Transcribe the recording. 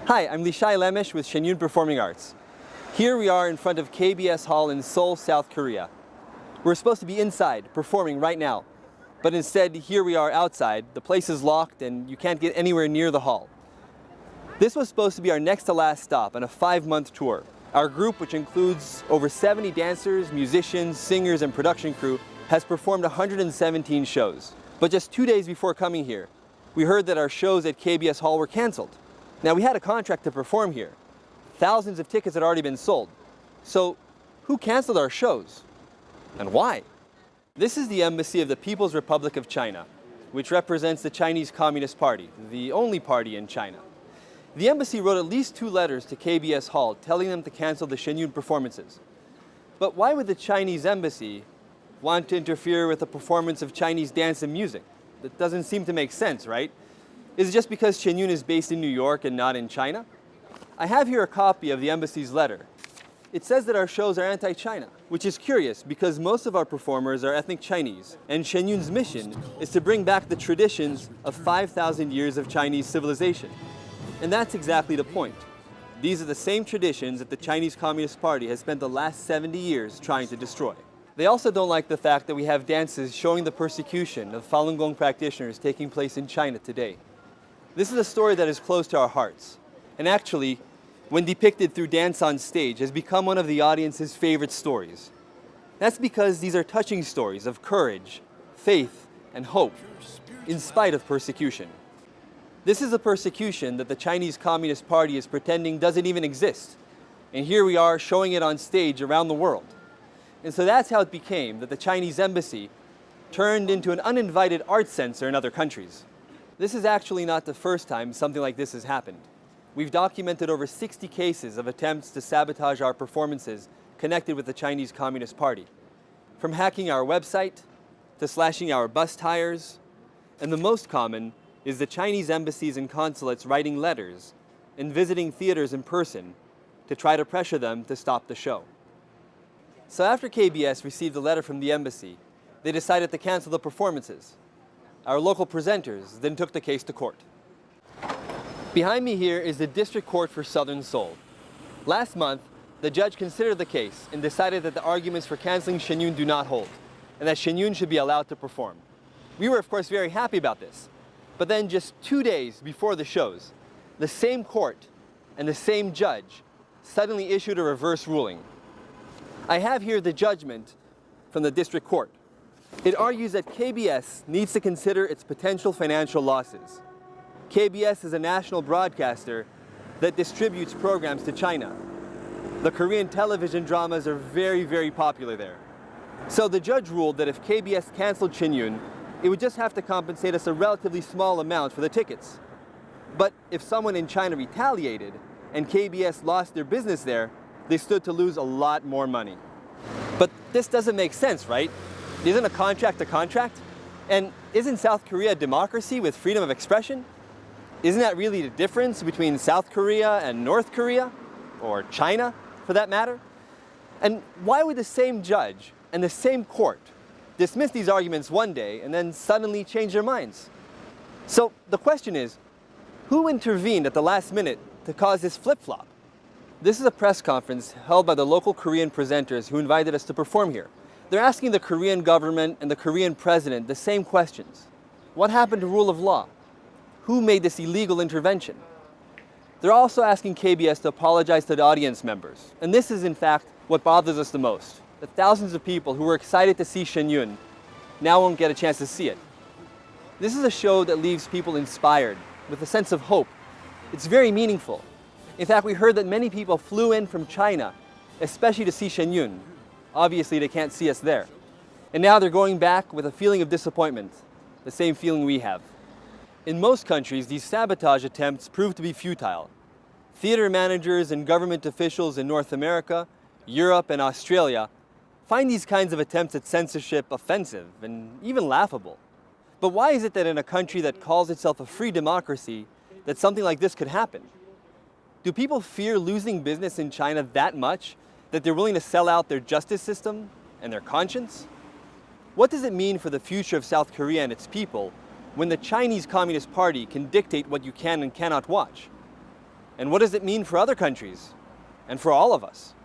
Hi, I'm Lishai Lemesh with Shen Performing Arts. Here we are in front of KBS Hall in Seoul, South Korea. We're supposed to be inside, performing right now. But instead, here we are outside. The place is locked and you can't get anywhere near the hall. This was supposed to be our next to last stop on a 5-month tour. Our group, which includes over 70 dancers, musicians, singers, and production crew, has performed 117 shows. But just 2 days before coming here, we heard that our shows at KBS Hall were canceled. Now, we had a contract to perform here. Thousands of tickets had already been sold. So, who canceled our shows? And why? This is the embassy of the People's Republic of China, which represents the Chinese Communist Party, the only party in China. The embassy wrote at least 2 letters to KBS Hall telling them to cancel the Shen performances. But why would the Chinese embassy want to interfere with the performance of Chinese dance and music? That doesn't seem to make sense, right? Is it just because Shen is based in New York and not in China? I have here a copy of the embassy's letter. It says that our shows are anti-China, which is curious because most of our performers are ethnic Chinese, and Shen mission is to bring back the traditions of 5,000 years of Chinese civilization. And that's exactly the point. These are the same traditions that the Chinese Communist Party has spent the last 70 years trying to destroy. They also don't like the fact that we have dances showing the persecution of Falun Gong practitioners taking place in China today. This is a story that is close to our hearts, and actually, when depicted through dance on stage, has become one of the audience's favorite stories. That's because these are touching stories of courage, faith, and hope, in spite of persecution. This is a persecution that the Chinese Communist Party is pretending doesn't even exist, and here we are showing it on stage around the world. And so that's how it became that the Chinese embassy turned into an uninvited art censor in other countries. This is actually not the first time something like this has happened. We've documented over 60 cases of attempts to sabotage our performances connected with the Chinese Communist Party. From hacking our website, to slashing our bus tires, and the most common is the Chinese embassies and consulates writing letters and visiting theaters in person to try to pressure them to stop the show. So after KBS received a letter from the embassy, they decided to cancel the performances. Our local presenters then took the case to court. Behind me here is the District Court for Southern Seoul. Last month, the judge considered the case and decided that the arguments for canceling Shen do not hold, and that Shen should be allowed to perform. We were, of course, very happy about this. But then just 2 days before the shows, the same court and the same judge suddenly issued a reverse ruling. I have here the judgment from the District Court. It argues that KBS needs to consider its potential financial losses. KBS is a national broadcaster that distributes programs to China. The Korean television dramas are very, very popular there. So the judge ruled that if KBS canceled Shen, it would just have to compensate us a relatively small amount for the tickets. But if someone in China retaliated and KBS lost their business there, they stood to lose a lot more money. But this doesn't make sense, right? Isn't a contract a contract? And isn't South Korea a democracy with freedom of expression? Isn't that really the difference between South Korea and North Korea? Or China, for that matter? And why would the same judge and the same court dismiss these arguments one day and then suddenly change their minds? So the question is, who intervened at the last minute to cause this flip-flop? This is a press conference held by the local Korean presenters who invited us to perform here. They're asking the Korean government and the Korean president the same questions. What happened to rule of law? Who made this illegal intervention? They're also asking KBS to apologize to the audience members. And this is, in fact, what bothers us the most. The thousands of people who were excited to see Shen now won't get a chance to see it. This is a show that leaves people inspired, with a sense of hope. It's very meaningful. In fact, we heard that many people flew in from China, especially to see Shen. Obviously, they can't see us there. And now they're going back with a feeling of disappointment, the same feeling we have. In most countries, these sabotage attempts prove to be futile. Theater managers and government officials in North America, Europe, and Australia find these kinds of attempts at censorship offensive and even laughable. But why is it that in a country that calls itself a free democracy, that something like this could happen? Do people fear losing business in China that much that they're willing to sell out their justice system and their conscience? What does it mean for the future of South Korea and its people when the Chinese Communist Party can dictate what you can and cannot watch? And what does it mean for other countries? And for all of us?